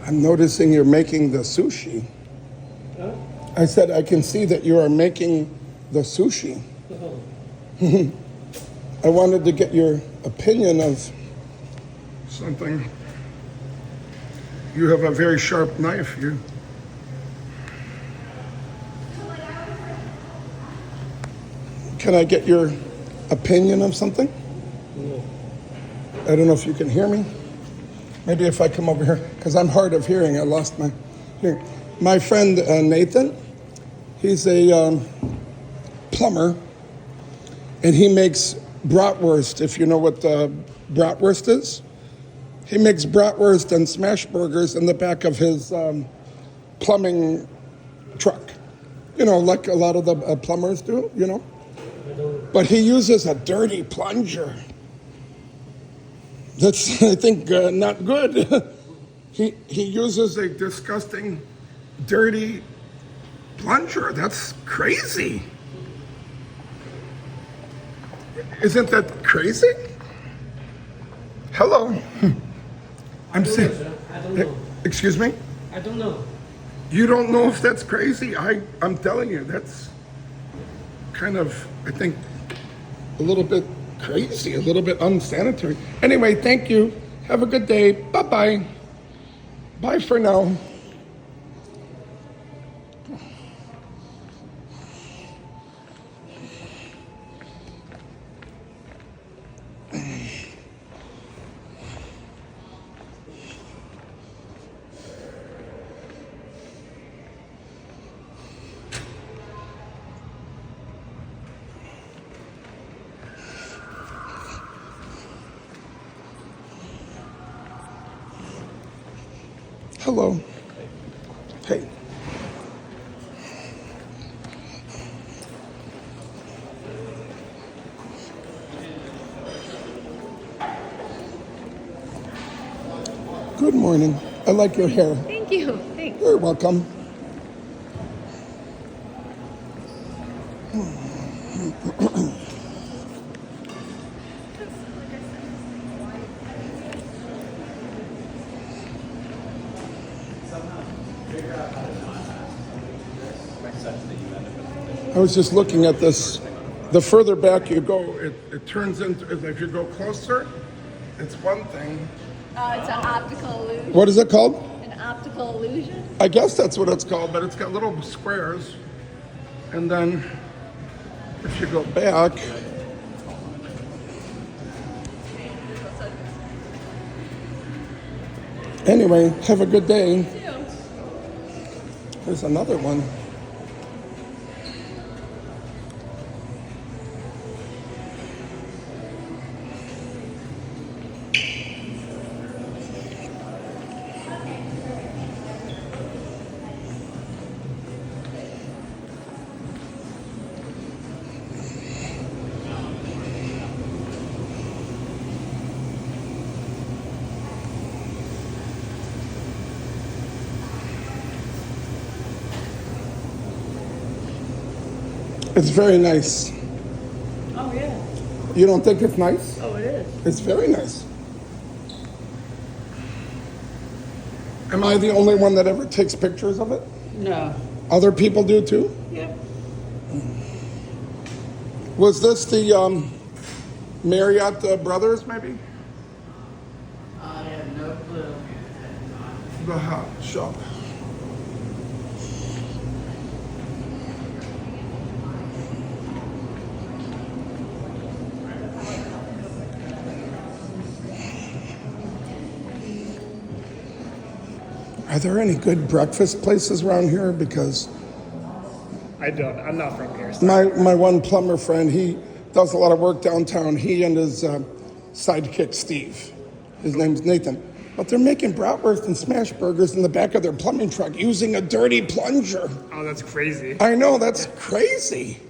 I'm noticing you're making the sushi. Huh? I said I can see that you are making the sushi. I wanted to get your opinion of something. You have a very sharp knife. Can I get your opinion of something? No. I don't know if you can hear me. Maybe if I come over here, because I'm hard of hearing. I lost my hearing. My friend Nathan, he's a plumber, and he makes bratwurst, if you know what bratwurst is. He makes bratwurst and smash burgers in the back of his plumbing truck. You know, like a lot of the plumbers do, you know. But he uses a dirty plunger. That's, I think, not good. He uses a disgusting, dirty plunger. That's crazy. Isn't that crazy? Hello. I'm saying. I don't know. Excuse me? I don't know. You don't know if that's crazy? I'm telling you, that's kind of, I think, a little bit crazy, a little bit unsanitary. Anyway, thank you. Have a good day. Bye-bye. Bye for now. Hello. Hey. Good morning. I like your hair. Thank you. Thanks. You're welcome. I was just looking at this. The further back you go, it turns into, if you go closer, it's one thing. It's an optical illusion. What is it called? An optical illusion? I guess that's what it's called, but it's got little squares. And then if you go back, anyway, have a good day. There's another one. It's very nice. Oh, yeah. You don't think it's nice? Oh, it is. It's very nice. Am I the only one that ever takes pictures of it? No. Other people do too? Yep. Was this the Marriott brothers, maybe? I have no clue. The hot shop. Are there any good breakfast places around here? Because I'm not from here. So. my one plumber friend, he does a lot of work downtown. He and his sidekick, Steve. His name's Nathan. But they're making bratwurst and smash burgers in the back of their plumbing truck using a dirty plunger. Oh, that's crazy. I know, that's crazy.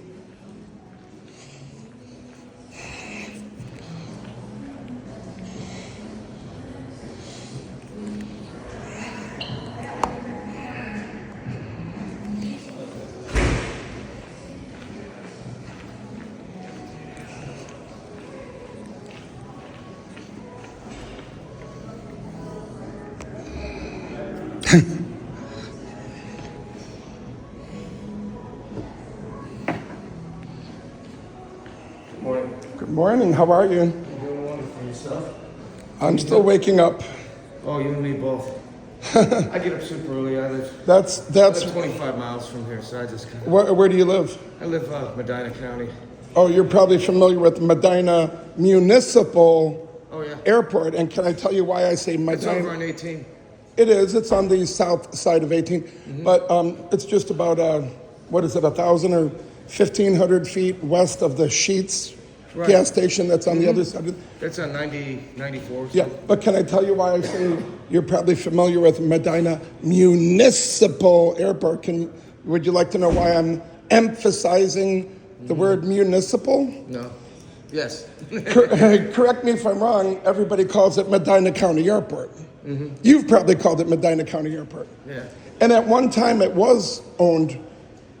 Morning. Good morning. How are you? I'm doing wonderful. Yourself? I'm still waking up. Oh, you and me both. I get up super early. I live That's 25 miles from here, so I just kind of. where do you live? I live Medina County. Oh, you're probably familiar with Medina Municipal Oh yeah. Airport. And can I tell you why I say It's over Medina? on 18. It is. It's on the south side of 18, but it's just about 1,000 or 1,500 feet west of the Sheets Right. gas station. That's on the other side. That's on 94. Yeah, but can I tell you why I say you're probably familiar with Medina Municipal Airport? Would you like to know why I'm emphasizing the word municipal? No. Yes. Correct me if I'm wrong. Everybody calls it Medina County Airport. You've probably called it Medina County Airport. Yeah. And at one time, it was owned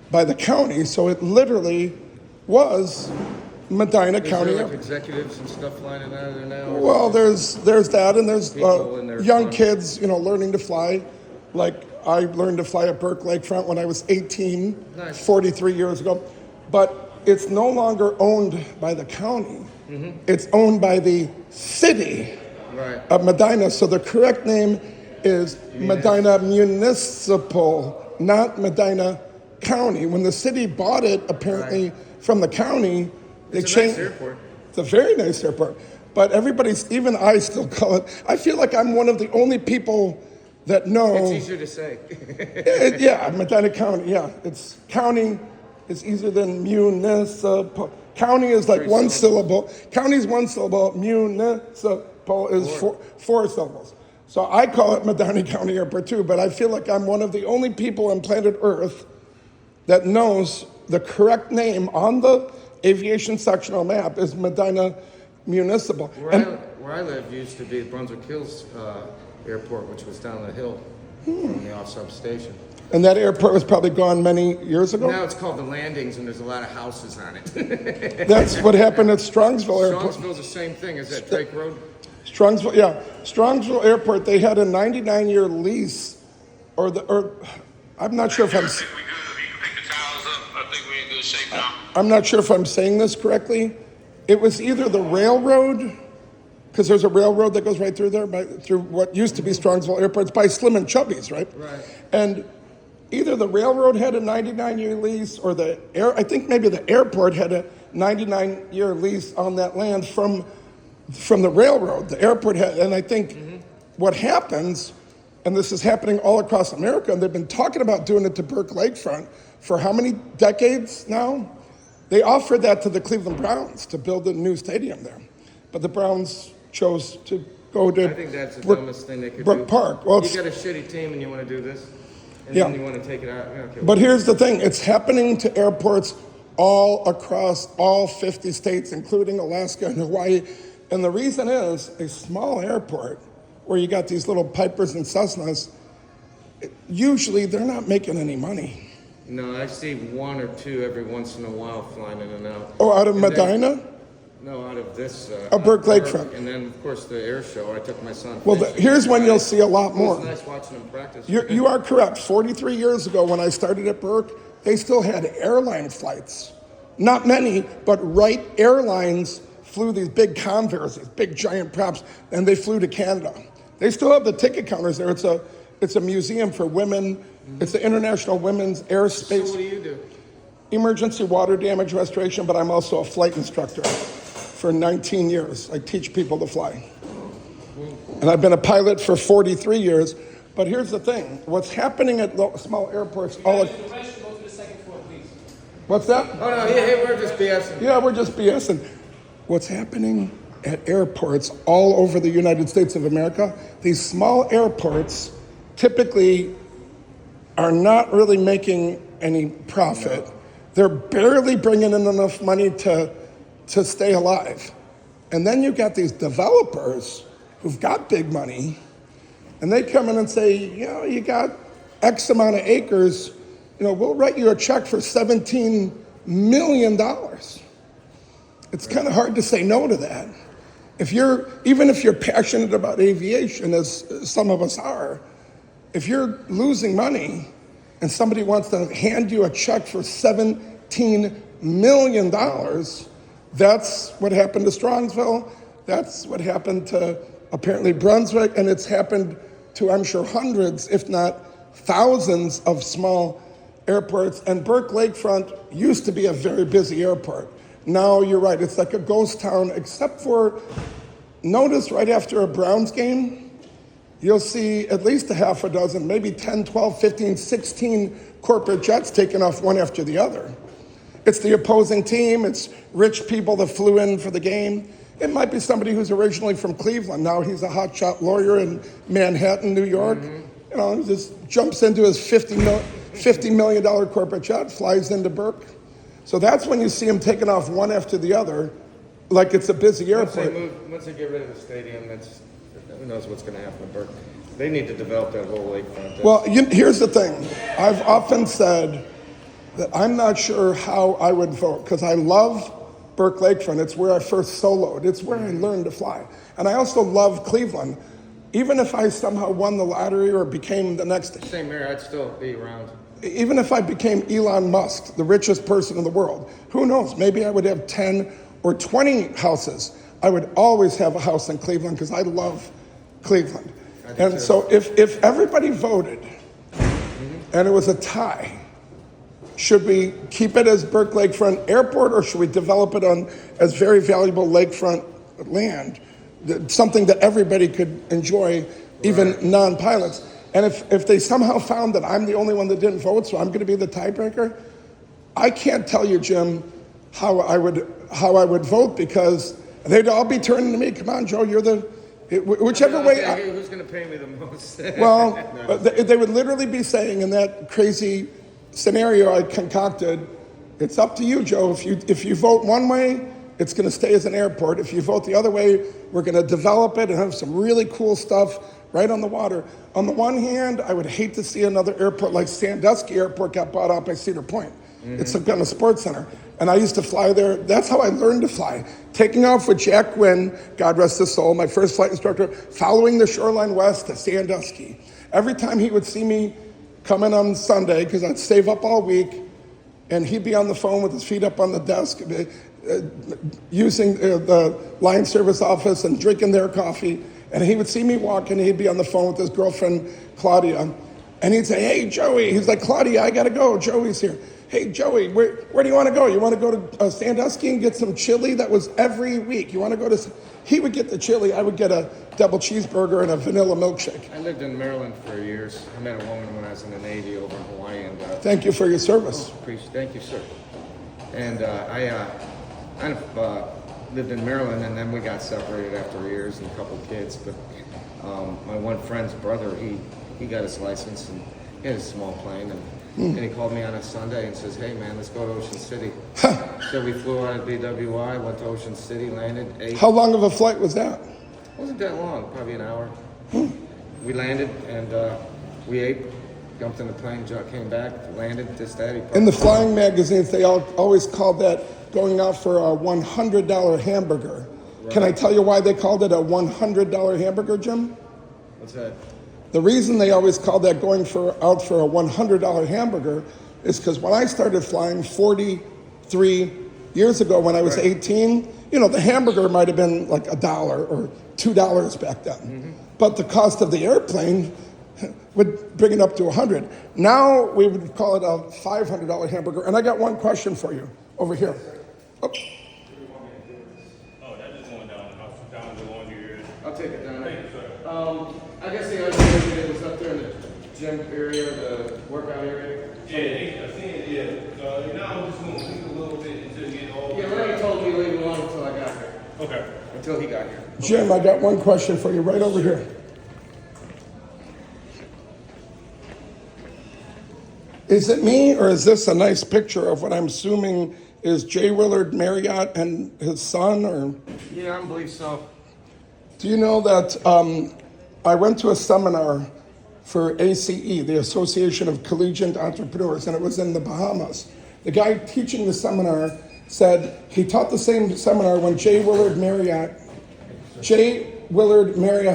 by the county, so it literally was Medina Is County there like Airport. executives and stuff flying in out of there now? or Well, is there's that, and there's People in their young fun. kids, learning to fly. Like I learned to fly at Burke Lakefront when I was 18, Nice. 43 years ago. But it's no longer owned by the county. Mm-hmm. It's owned by the city Right. of Medina. So the correct name is Medina Municipal, not Medina County. When the city bought it, apparently from the county, they It's a nice changed. airport. It's a very nice airport. But even I still call it, I feel like I'm one of the only people that know. It's easier to say. Yeah, Medina County, yeah. It's county is easier than municipal. County is like Three one syllables. syllable. County is one syllable. Municipal is four syllables. So I call it Medina County Airport too, but I feel like I'm one of the only people on planet Earth that knows the correct name on the aviation sectional map is Medina Municipal. Where I live used to be Brunswick Hills Airport, which was down the hill from the off-sub station. And that airport was probably gone many years ago. Now it's called the Landings, and there's a lot of houses on it. That's what happened at Strongsville Airport. Strongsville's the same thing. Is that Drake Road? Strongsville, yeah. Strongsville Airport, they had a 99-year lease, or I'm not sure if I'm. I think we good. You can pick the towels up. I think we're in good shape now. I'm not sure if I'm saying this correctly. It was either the railroad, because there's a railroad that goes right through there, through what used to be Strongsville Airport. It's by Slim and Chubby's, right? Right. And either the railroad had a 99-year lease, or I think maybe the airport had a 99-year lease on that land from the railroad. The airport had, and I think what happens, and this is happening all across America, and they've been talking about doing it to Burke Lakefront for how many decades now? They offered that to the Cleveland Browns to build a new stadium there. But the Browns chose to go to I think that's the dumbest thing they could Brook do. Park. Well, You got a shitty team and you want to do this, and Yeah. then you want to take it out. Yeah, okay. But here's the thing, it's happening to airports all across all 50 states, including Alaska and Hawaii. And the reason is a small airport where you got these little Pipers and Cessnas, usually they're not making any money. No, I see one or two every once in a while flying in and out. Oh, out of And then- Medina? No, out of this. Burke Lakefront. And then, of course, the air show. I took my son. Well, fishing. here's when you'll see a lot It more. was nice watching him practice. You are correct. 43 years ago, when I started at Burke, they still had airline flights. Not many, but Wright Airlines flew these big Convaires, these big giant props, and they flew to Canada. They still have the ticket counters there. It's a museum for women. It's the International Women's So Airspace what do you do? Emergency Water Damage Restoration, but I'm also a flight instructor for 19 years. I teach people to fly. And I've been a pilot for 43 years. But here's the thing. What's happening at small airports all... What's that? Oh no, hey, we're just BSing. Yeah, we're just BSing. What's happening at airports all over the United States of America, these small airports typically are not really making any profit. They're barely bringing in enough money to stay alive. And then you've got these developers who've got big money, and they come in and say, you got X amount of acres, we'll write you a check for $17 million. It's kind of hard to say no to that. Even if you're passionate about aviation, as some of us are, if you're losing money and somebody wants to hand you a check for $17 million, that's what happened to Strongsville. That's what happened to apparently Brunswick, and it's happened to, I'm sure, hundreds, if not thousands of small airports. And Burke Lakefront used to be a very busy airport. Now you're right, it's like a ghost town, except for, notice right after a Browns game, you'll see at least a half a dozen, maybe 10, 12, 15, 16 corporate jets taking off one after the other. It's the opposing team, it's rich people that flew in for the game. It might be somebody who's originally from Cleveland. Now he's a hotshot lawyer in Manhattan, New York. You know, he just jumps into his $50 million corporate jet, flies into Burke. So that's when you see him taking off one after the other, like it's a busy airport. Once they get rid of the stadium, who knows what's going to happen to Burke. They need to develop that whole lakefront. Well, here's the thing. I've often said that I'm not sure how I would vote, because I love Burke Lakefront. It's where I first soloed. It's where I learned to fly. And I also love Cleveland. Even if I somehow won the lottery or became the next... Same here, I'd still be around. Even if I became Elon Musk, the richest person in the world, who knows? Maybe I would have 10 or 20 houses. I would always have a house in Cleveland because I love Cleveland. And so if everybody voted and it was a tie, should we keep it as Burke Lakefront Airport, or should we develop it as very valuable lakefront land, something that everybody could enjoy, even non-pilots? And if they somehow found that I'm the only one that didn't vote, so I'm going to be the tiebreaker, I can't tell you, Jim, how I would vote, because they'd all be turning to me. Come on, Joe, you're the whichever way. Who's going to pay me the most? Well, they would literally be saying in that crazy scenario I concocted, it's up to you, Joe. If you vote one way, it's going to stay as an airport. If you vote the other way, we're going to develop it and have some really cool stuff right on the water. On the one hand, I would hate to see another airport like Sandusky Airport got bought out by Cedar Point. It's been a sports center. And I used to fly there. That's how I learned to fly. Taking off with Jack Gwynn, God rest his soul, my first flight instructor, following the shoreline west to Sandusky. Every time he would see me coming on Sunday, because I'd save up all week, and he'd be on the phone with his feet up on the desk, using the line service office and drinking their coffee. And he would see me walking, he'd be on the phone with his girlfriend, Claudia. And he'd say, hey, Joey. He's like, Claudia, I got to go. Joey's here. Hey, Joey, where do you want to go? You want to go to Sandusky and get some chili? That was every week. You want to go to... He would get the chili. I would get a double cheeseburger and a vanilla milkshake. I lived in Maryland for years. I met a woman when I was in the Navy over in Hawaii. And, thank you for your service. Thank you, sir. And I kind of lived in Maryland, and then we got separated after years and a couple of kids. But my one friend's brother, he got his license, and he had a small plane, and he called me on a Sunday and says, hey man, let's go to Ocean City. So we flew out of BWI, went to Ocean City, landed, ate. How long of a flight was that? It wasn't that long, probably an hour. We landed, and we ate, jumped in the plane, came back, landed, this, that. In the flying magazines, they always called that going out for a $100 hamburger. Right. Can I tell you why they called it a $100 hamburger, Jim? What's that? The reason they always called that going out for a $100 hamburger is because when I started flying 43 years ago, when I was 18, the hamburger might have been like $1 or $2 back then. But the cost of the airplane would bring it up to 100. Now we would call it a $500 hamburger. And I got one question for you over here. Oh. Oh, that just going down the laundry area. I'll take it down there. Thank you, sir. I guess the other thing is it was up there in the gym area, the workout area. Yeah, I seen it, yeah. Now I'm just going to leave a little bit until you get all... Yeah, Lenny told me to leave it alone until I got here. Okay. Until he got here. Jim, I got one question for you right over here. Is it me, or is this a nice picture of what I'm assuming is J. Willard Marriott and his son? Or Yeah, I believe so. do you know that I went to a seminar for ACE, the Association of Collegiate Entrepreneurs, and it was in the Bahamas. The guy teaching the seminar said he taught the same seminar when J. Willard Marriott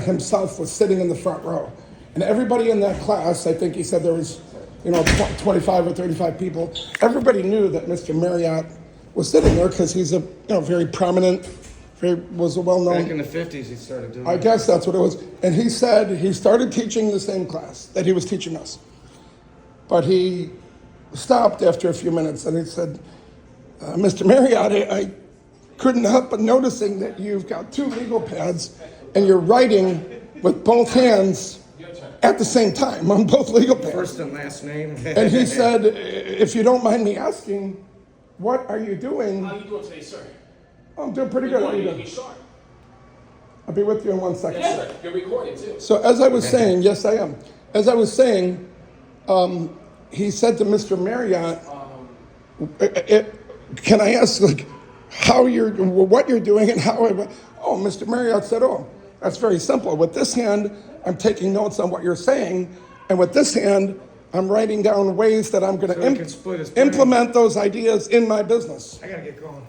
himself was sitting in the front row. And everybody in that class, I think he said there was, 25 or 35 people. Everybody knew that Mr. Marriott was sitting there because he's a very prominent, was a well-known. Back in the 50s, he started doing I it. guess that's what it was. And he said he started teaching the same class that he was teaching us. But he stopped after a few minutes and he said, Mr. Marriott, I couldn't help but noticing that you've got 2 legal pads and you're writing with both hands at the same time on both legal pads. First and last name. And he said, if you don't mind me asking, what are you doing? How you doing today, sir? I'm doing pretty good. How are you doing? sharp. I'll be with you in 1 second. Yes, sir. You're recording too. So as I was saying, yes, I am. As I was saying, he said to Mr. Marriott, "Can I ask, what you're doing and how?" Oh, Mr. Marriott said, "Oh, that's very simple. With this hand, I'm taking notes on what you're saying, and with this hand, I'm writing down ways that I'm going So he to can split his brain. implement those ideas in my business." I gotta get going.